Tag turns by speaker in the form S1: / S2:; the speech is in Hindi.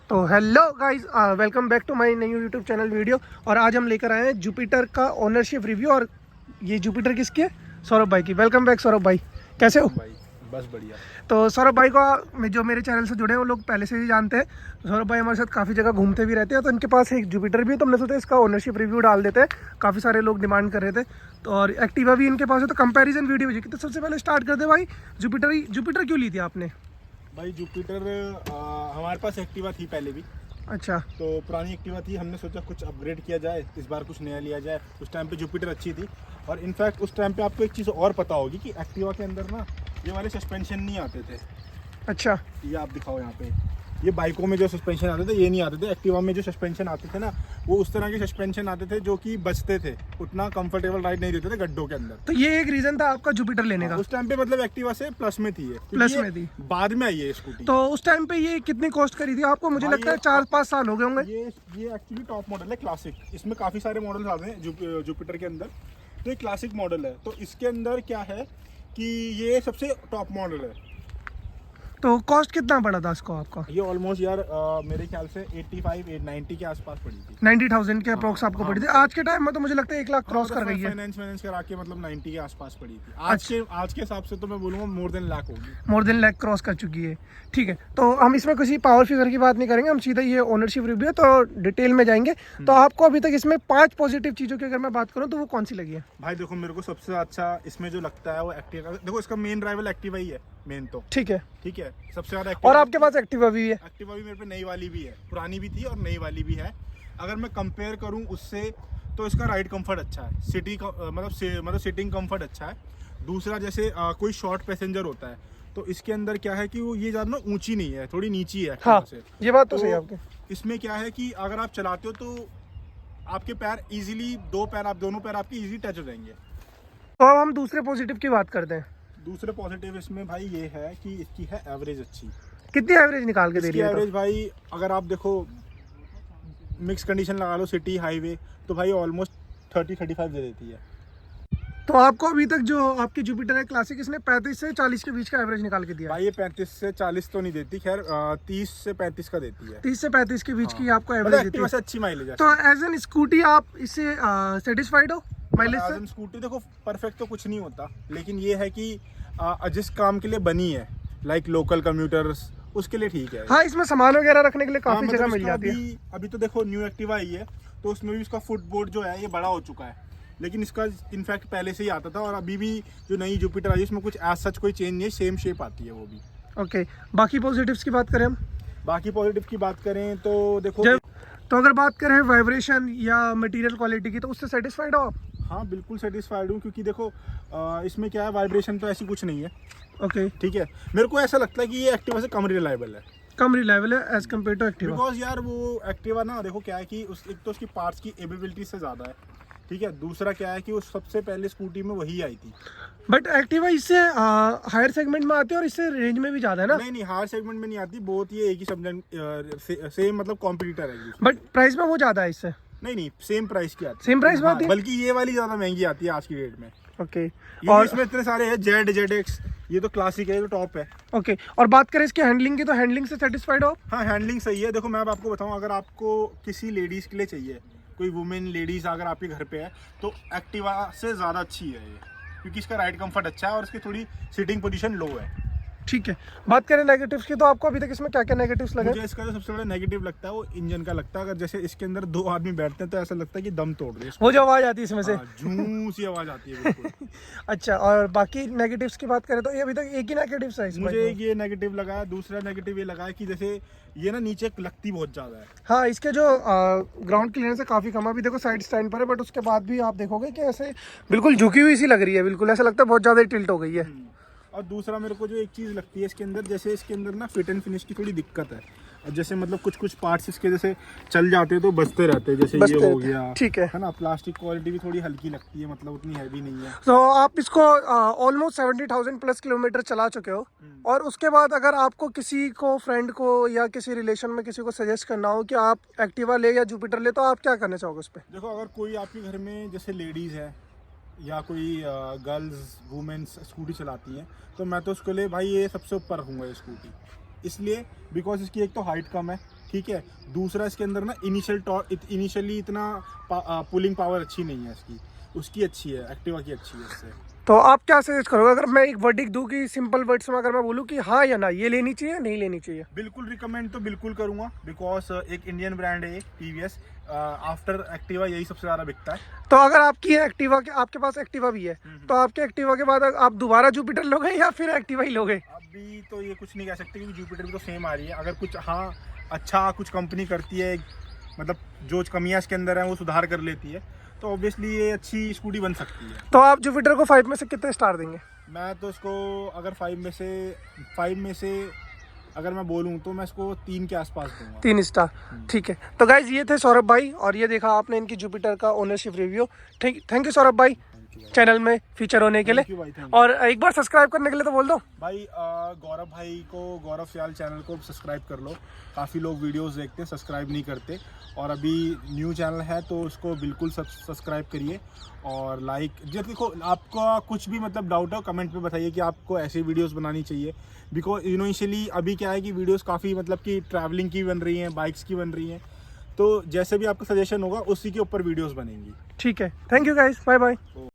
S1: तो hello guys, welcome back to my new YouTube channel video. और आज हम लेकर आए हैं जुपिटर का ओनरशिप रिव्यू। और ये जुपिटर किसकी है? सौरभ भाई की। वेलकम बैक सौरभ भाई, कैसे हो?
S2: भाई बस बढ़िया।
S1: तो सौरभ भाई को जो मेरे चैनल से जुड़े हैं वो लोग पहले से ही जानते हैं। सौरभ भाई हमारे साथ काफ़ी जगह घूमते भी रहते हैं, तो इनके पास एक जुपिटर भी है, तो हमने सोचा इसका ओनरशिप रिव्यू डाल देते हैं। काफ़ी सारे लोग डिमांड कर रहे थे, तो और एक्टिवा भी इनके पास है, तो कंपैरिजन वीडियो होगी। तो सबसे पहले स्टार्ट करते भाई, जुपिटर क्यों ली थी आपने?
S2: भाई जुपिटर हमारे पास एक्टिवा थी पहले भी।
S1: अच्छा।
S2: तो पुरानी एक्टिवा थी, हमने सोचा कुछ अपग्रेड किया जाए, इस बार कुछ नया लिया जाए। उस टाइम पे जुपिटर अच्छी थी। और इनफैक्ट उस टाइम पे आपको एक चीज़ और पता होगी कि एक्टिवा के अंदर ना ये वाले सस्पेंशन नहीं आते थे।
S1: अच्छा।
S2: ये आप दिखाओ यहाँ पे, ये बाइकों में जो सस्पेंशन आते थे ये नहीं आते थे। एक्टिवा में जो सस्पेंशन आते थे ना, वो उस तरह के सस्पेंशन आते थे जो कि बचते थे, उतना कंफर्टेबल राइड नहीं देते थे गड्ढों के अंदर।
S1: तो ये एक रीजन था आपका जुपिटर लेने का?
S2: उस टाइम पे मतलब एक्टिवा से प्लस में थी, ये
S1: प्लस में थी,
S2: बाद में आई है स्कूटी।
S1: तो उस टाइम पे ये कितनी कॉस्ट करी थी आपको? मुझे लगता है 4-5 साल हो गए होंगे।
S2: ये एक्चुअली टॉप मॉडल है, क्लासिक। इसमें काफ़ी सारे मॉडल्स आते हैं जुपिटर के अंदर। तो ये क्लासिक मॉडल है। तो इसके अंदर क्या है कि ये सबसे टॉप मॉडल है।
S1: तो कॉस्ट कितना पड़ा था इसको आपका?
S2: ये ऑलमोस्ट यार मेरे ख्याल से 85-90 के आसपास पड़ी थी।
S1: 90,000 के अप्रोक्स आपको पड़ी थी। आज के टाइम में तो मुझे लगता है 1 लाख क्रॉस कर गई है।
S2: फाइनेंस करा के मतलब 90 के आसपास पड़ी थी। आज के हिसाब से तो मैं बोलूँगा मोर देन लाख होगी।
S1: मोर देन लाख क्रॉस कर चुकी है। ठीक है, तो हम इसमें किसी पावर फिगर की बात नहीं करेंगे, हम सीधा ये ओनरशिप रिव्यू है तो डिटेल में जाएंगे। तो आपको अभी तक इसमें 5 पॉजिटिव चीज़ों की अगर मैं बात करूँ तो वो कौन सी लगी है?
S2: भाई देखो, मेरे को सबसे अच्छा इसमें जो लगता है वो एक्टिवा। देखो, इसका मेन राइवल एक्टिवा ही है, मेन तो। ठीक है, सबसे ज्यादा।
S1: और आपके पास एक्टिवा भी है?
S2: एक्टिवा भी मेरे पे नई वाली भी है, पुरानी भी थी और नई वाली भी है। अगर मैं कंपेयर करूं उससे तो इसका राइड कंफर्ट अच्छा है, मतलब सिटिंग कंफर्ट अच्छा है। दूसरा, जैसे कोई शॉर्ट पैसेंजर होता है तो इसके अंदर क्या है कि वो ये ज़्यादा ना ऊंची नहीं है, थोड़ी नीची है।
S1: हाँ,
S2: से
S1: ये बात तो सही है आपकी।
S2: इसमें क्या है कि अगर आप चलाते हो तो आपके पैर इजीली, दोनों पैर आपके इजीली टच हो जाएंगे।
S1: तो अब हम दूसरे पॉजिटिव की बात करते हैं।
S2: दूसरे पॉजिटिव इसमें भाई ये है कि इसकी है एवरेज अच्छी।
S1: कितनी एवरेज निकाल के दे रही है?
S2: एवरेज भाई अगर आप देखो, मिक्स कंडीशन लगा लो, सिटी हाईवे, तो भाई ऑलमोस्ट 30-35 दे देती है।
S1: तो आपको अभी तक जो आपकी जुपिटर है क्लासिक, इसने 35 से 40 के बीच का एवरेज निकाल के दिया है।
S2: भाई ये 35 से 40 तो नहीं देती, खैर 30 से 35 का देती है।
S1: 30 से 35 के बीच की आपको
S2: मतलब
S1: एवरेज देती है।
S2: अच्छी माइलेज है।
S1: तो एज एन स्कूटी आप इससे सेटिस्फाइड हो माइलेज से?
S2: स्कूटी देखो, परफेक्ट तो कुछ नहीं होता, लेकिन ये है कि जिस काम के लिए बनी है, लाइक लोकल कम्यूटर्स, उसके लिए ठीक है।
S1: हाँ, इसमें सामान वगैरह रखने के लिए काफी जगह मिल जाती है।
S2: अभी तो देखो न्यू एक्टिवा आई है, तो उसमें भी उसका फुटबोर्ड जो है ये बड़ा हो चुका है, लेकिन इसका इनफैक्ट पहले से ही आता था। और अभी भी जो नई जुपिटर आई है इसमें कुछ एज सच कोई चेंज नहीं है, सेम शेप आती है वो भी।
S1: ओके, बाकी पॉजिटिव्स की बात करें हम?
S2: बाकी पॉजिटिव की बात करें तो देखो,
S1: तो अगर बात करें वाइब्रेशन या मटेरियल क्वालिटी की, तो उससे सेटिस्फाइड हो आप?
S2: हाँ बिल्कुल सेटिस्फाइड हूँ, क्योंकि देखो इसमें क्या है, वाइब्रेशन तो ऐसी कुछ नहीं है।
S1: ओके,
S2: ठीक है, मेरे को ऐसा लगता है कि ये एक्टिवा से कम रिलायबल है।
S1: कम रिलायबल है as compare to Activa.
S2: Because यार वो एक्टिवा ना, देखो क्या है कि एक तो उसकी पार्ट्स की एबिलिटी से ज़्यादा है। ठीक है, दूसरा क्या है कि वो सबसे पहले स्कूटी में वही आई थी।
S1: बट एक्टिवा इससे हायर सेगमेंट में आती है और इससे रेंज में भी ज़्यादा है ना?
S2: नहीं, हायर सेगमेंट में नहीं आती, बहुत ये एक ही सब सेम मतलब कॉम्पिटिटर है।
S1: बट प्राइस में वो ज़्यादा है इससे?
S2: नहीं, सेम प्राइस की आती है।
S1: सेम प्राइस में आती है,
S2: बल्कि ये वाली ज़्यादा महंगी आती है आज की डेट में।
S1: ओके।
S2: और इसमें इतने सारे हैं, ZX, ये तो क्लासिक है, ये तो टॉप है।
S1: ओके, और बात करें इसकी हैंडलिंग की, तो हैंडलिंग से सेटिस्फाइड हो?
S2: हाँ, हैंडलिंग सही है। देखो मैं अब आपको बताऊं, अगर आपको किसी लेडीज़ के लिए चाहिए, कोई वुमेन लेडीज़ अगर आपके घर पे है, तो एक्टिवा से ज़्यादा अच्छी है ये, क्योंकि इसका राइड कंफर्ट अच्छा है और इसकी थोड़ी सीटिंग पोजीशन लो है।
S1: ठीक है, बात करें नेगेटिव्स की, तो आपको अभी तक इसमें क्या क्या नेगेटिव्स लगे?
S2: मुझे इसका जो सबसे बड़ा नेगेटिव लगता है वो इंजन का लगता है। अगर जैसे इसके अंदर 2 आदमी बैठते हैं तो ऐसा लगता है कि दम तोड़ रहे हैं।
S1: वो जो आवाज़ आती है इसमें से,
S2: झूं सी आवाज़ आती है बिल्कुल।
S1: अच्छा, और बाकी नेगेटिव्स की बात करें तो ये अभी तक एक ही नेगेटिव है इस
S2: मुझे ये नेगेटिव लगा है। दूसरा नेगेटिव ये लगा है कि जैसे ये ना नीचे लगती बहुत ज़्यादा है।
S1: हाँ, इसके जो ग्राउंड क्लियरेंस है काफ़ी कम है। अभी देखो साइड स्टैंड पर है, बट उसके बाद भी आप देखोगे कि ऐसे बिल्कुल झुकी हुई सी लग रही है, बिल्कुल ऐसा लगता है बहुत ज़्यादा टिल्ट हो गई है।
S2: और दूसरा मेरे को जो एक चीज़ लगती है इसके अंदर, जैसे इसके अंदर ना फिट एंड फिनिश की थोड़ी दिक्कत है। और जैसे मतलब कुछ पार्ट्स इसके जैसे चल जाते हैं तो बचते रहते हैं, जैसे ये हो गया।
S1: ठीक है
S2: ना, प्लास्टिक क्वालिटी भी थोड़ी हल्की लगती है, मतलब उतनी हैवी नहीं है।
S1: तो आप इसको ऑलमोस्ट 70,000 प्लस किलोमीटर चला चुके हो, और उसके बाद अगर आपको किसी को, फ्रेंड को या किसी रिलेशन में किसी को सजेस्ट करना हो कि आप एक्टिवा ले या जुपिटर ले, तो आप क्या करना चाहोगे उस पर?
S2: देखो, अगर कोई आपके घर में जैसे लेडीज़ है या कोई गर्ल्स वुमेन्स स्कूटी चलाती हैं, तो मैं तो उसके लिए भाई ये सबसे ऊपर रखूँगा ये स्कूटी। इसलिए बिकॉज इसकी एक तो हाइट कम है, ठीक है। दूसरा इसके अंदर ना इनिशियली इतना पुलिंग पावर अच्छी नहीं है इसकी, उसकी अच्छी है, एक्टिवा की अच्छी है इससे।
S1: तो आप क्या सजेस्ट करोगे अगर मैं एक वर्डिक्ट दूं कि सिंपल वर्ड्स में अगर मैं बोलूं कि हाँ या ना, ये लेनी चाहिए नहीं लेनी चाहिए?
S2: बिल्कुल रिकमेंड तो बिल्कुल करूंगा, बिकॉज एक इंडियन ब्रांड है टीवीएस, आफ्टर एक्टिवा यही सबसे ज़्यादा बिकता है।
S1: तो अगर आपकी एक्टिवा के आपके पास एक्टिवा भी है तो आपके एक्टिवा के बाद आप दोबारा जुपिटर लोगे या फिर एक्टिवा ही लोगे?
S2: अभी तो ये कुछ नहीं कह सकते क्योंकि जुपिटर भी तो सेम आ रही है। अगर कुछ हाँ अच्छा कुछ कंपनी करती है, मतलब जो कमियां इसके अंदर हैं वो सुधार कर लेती है, तो ऑब्वियसली ये अच्छी स्कूटी बन सकती है।
S1: तो आप जुपिटर को 5 में से कितने स्टार देंगे?
S2: मैं तो इसको अगर 5 में से अगर मैं बोलूँ तो मैं इसको 3 के आसपास दूंगा।
S1: 3 स्टार, ठीक है। तो गाइज ये थे सौरभ भाई और ये देखा आपने इनकी जुपिटर का ownership review. Thank you Saurabh भाई चैनल में फीचर होने के
S2: Thank you
S1: लिए।
S2: भाई, thank you।
S1: और एक बार सब्सक्राइब करने के लिए तो बोल दो
S2: भाई गौरव भाई को, गौरव सियाल चैनल को सब्सक्राइब कर लो। काफ़ी लोग वीडियोस देखते हैं, सब्सक्राइब नहीं करते, और अभी न्यू चैनल है तो उसको बिल्कुल सब्सक्राइब करिए और लाइक। जब देखो आपका कुछ भी मतलब डाउट हो कमेंट में बताइए कि आपको ऐसी वीडियोस बनानी चाहिए, बिकॉज इनिशियली अभी क्या है कि वीडियोस काफ़ी मतलब कि ट्रैवलिंग की बन रही हैं, बाइक्स की बन रही हैं, तो जैसे भी आपका सजेशन होगा उसी के ऊपर वीडियोस बनेंगी।
S1: ठीक है। Thank you guys, bye bye.